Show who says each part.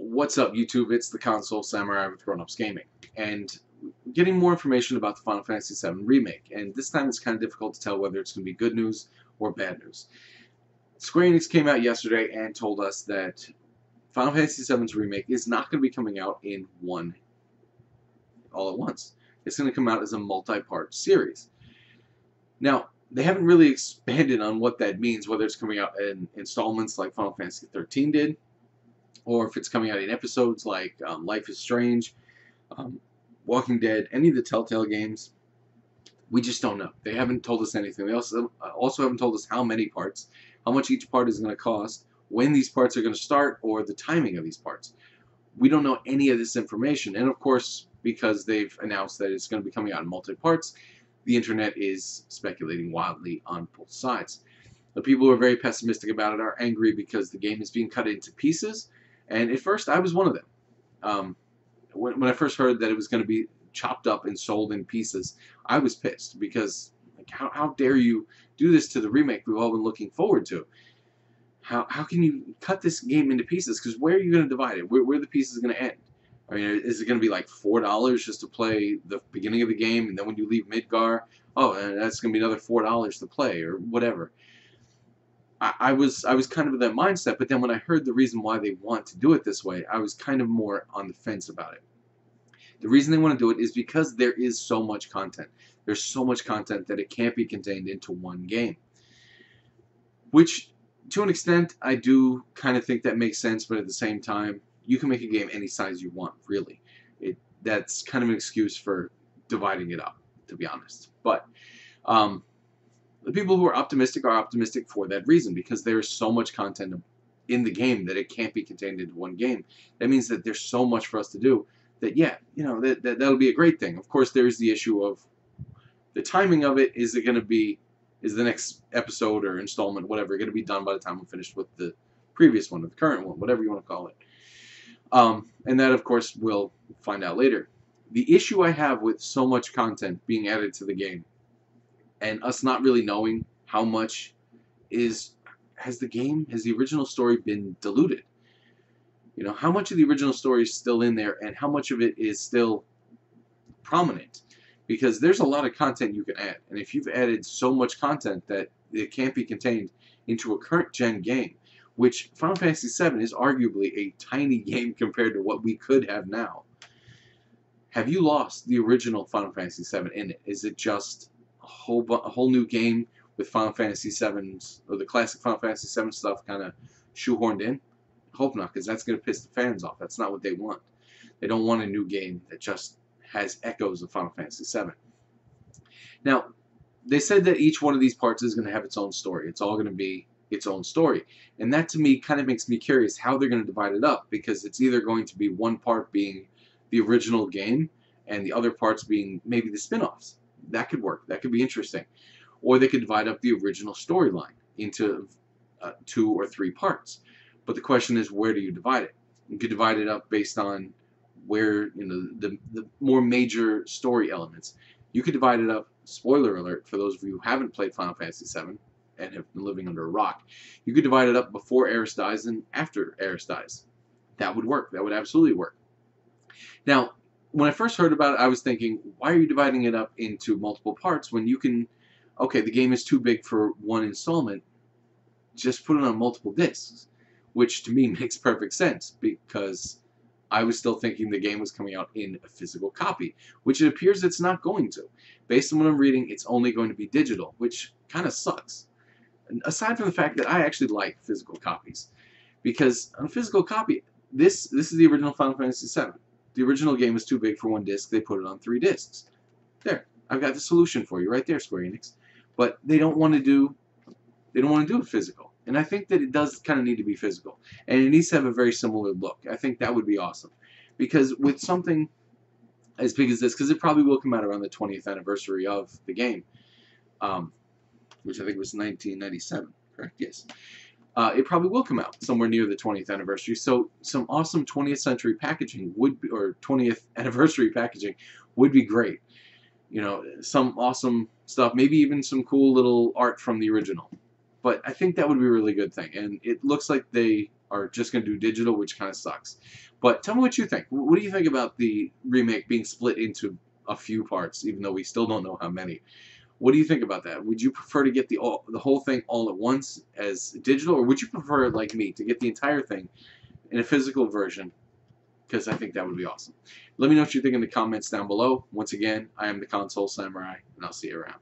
Speaker 1: What's up, YouTube? It's the Console Samurai with Grown Ups Gaming, and getting more information about the Final Fantasy VII Remake. And this time it's kind of difficult to tell whether it's going to be good news or bad news. Square-Enix came out yesterday and told us that Final Fantasy VII's Remake is not going to be coming out in one all at once. It's going to come out as a multi-part series. Now, they haven't really expanded on what that means, whether it's coming out in installments like Final Fantasy XIII did, or if it's coming out in episodes like Life is Strange, Walking Dead, any of the Telltale games. We just don't know. They haven't told us anything. They also haven't told us how many parts, how much each part is going to cost, when these parts are going to start, or the timing of these parts. We don't know any of this information. And of course, because they've announced that it's going to be coming out in multi-parts, the internet is speculating wildly on both sides. The people who are very pessimistic about it are angry because the game is being cut into pieces. And at first, I was one of them. When I first heard that it was going to be chopped up and sold in pieces, I was pissed because, like, how dare you do this to the remake we've all been looking forward to? How can you cut this game into pieces? Because where are you going to divide it? Where are the pieces going to end? I mean, is it going to be like $4 just to play the beginning of the game, and then when you leave Midgar, oh, and that's going to be another $4 to play, or whatever? I was kind of in that mindset, but then when I heard the reason why they want to do it this way, I was kind of more on the fence about it. The reason they want to do it is because there is so much content. There's so much content that it can't be contained into one game. Which, to an extent, I do kind of think that makes sense, but at the same time, you can make a game any size you want, really. That's kind of an excuse for dividing it up, to be honest. But the people who are optimistic for that reason, because there's so much content in the game that it can't be contained into one game. That means that there's so much for us to do that, yeah, you know, that'll be a great thing. Of course, there's the issue of the timing of it. Is the next episode or installment, whatever, going to be done by the time I'm finished with the previous one, or the current one, whatever you want to call it? And that, of course, we'll find out later. The issue I have with so much content being added to the game, and us not really knowing how much has the original story been diluted? You know, how much of the original story is still in there, and how much of it is still prominent? Because there's a lot of content you can add, and if you've added so much content that it can't be contained into a current gen game, which Final Fantasy VII is arguably a tiny game compared to what we could have now, have you lost the original Final Fantasy VII in it? Is it just a whole new game with Final Fantasy VII's, or the classic Final Fantasy VII stuff kind of shoehorned in? Hope not, because that's going to piss the fans off. That's not what they want. They don't want a new game that just has echoes of Final Fantasy VII. Now, they said that each one of these parts is going to have its own story. It's all going to be its own story. And that, to me, kind of makes me curious how they're going to divide it up, because it's either going to be one part being the original game and the other parts being maybe the spin-offs. That could work. That could be interesting. Or they could divide up the original storyline into 2 or 3 parts. But the question is, where do you divide it? You could divide it up based on where, you know, the more major story elements. You could divide it up, spoiler alert for those of you who haven't played Final Fantasy VII and have been living under a rock, you could divide it up before Aeris dies and after Aeris dies. That would work. That would absolutely work. Now, when I first heard about it, I was thinking, why are you dividing it up into multiple parts when you can, okay, the game is too big for one installment, just put it on multiple discs, which to me makes perfect sense, because I was still thinking the game was coming out in a physical copy, which it appears it's not going to. Based on what I'm reading, it's only going to be digital, which kind of sucks. And aside from the fact that I actually like physical copies, because on a physical copy, this is the original Final Fantasy VII. The original game was too big for one disc. They put it on 3 discs. There, I've got the solution for you right there, Square-Enix. But they don't want to do it physical. And I think that it does kind of need to be physical. And it needs to have a very similar look. I think that would be awesome. Because with something as big as this, because it probably will come out around the 20th anniversary of the game, which I think was 1997, correct? Yes. It probably will come out somewhere near the 20th anniversary. So some awesome 20th century packaging would be, or 20th anniversary packaging would be great. You know, some awesome stuff. Maybe even some cool little art from the original. But I think that would be a really good thing. And it looks like they are just going to do digital, which kind of sucks. But tell me what you think. What do you think about the remake being split into a few parts, even though we still don't know how many? What do you think about that? Would you prefer to get the whole thing all at once as digital, or would you prefer, like me, to get the entire thing in a physical version? Because I think that would be awesome. Let me know what you think in the comments down below. Once again, I am the Console Samurai, and I'll see you around.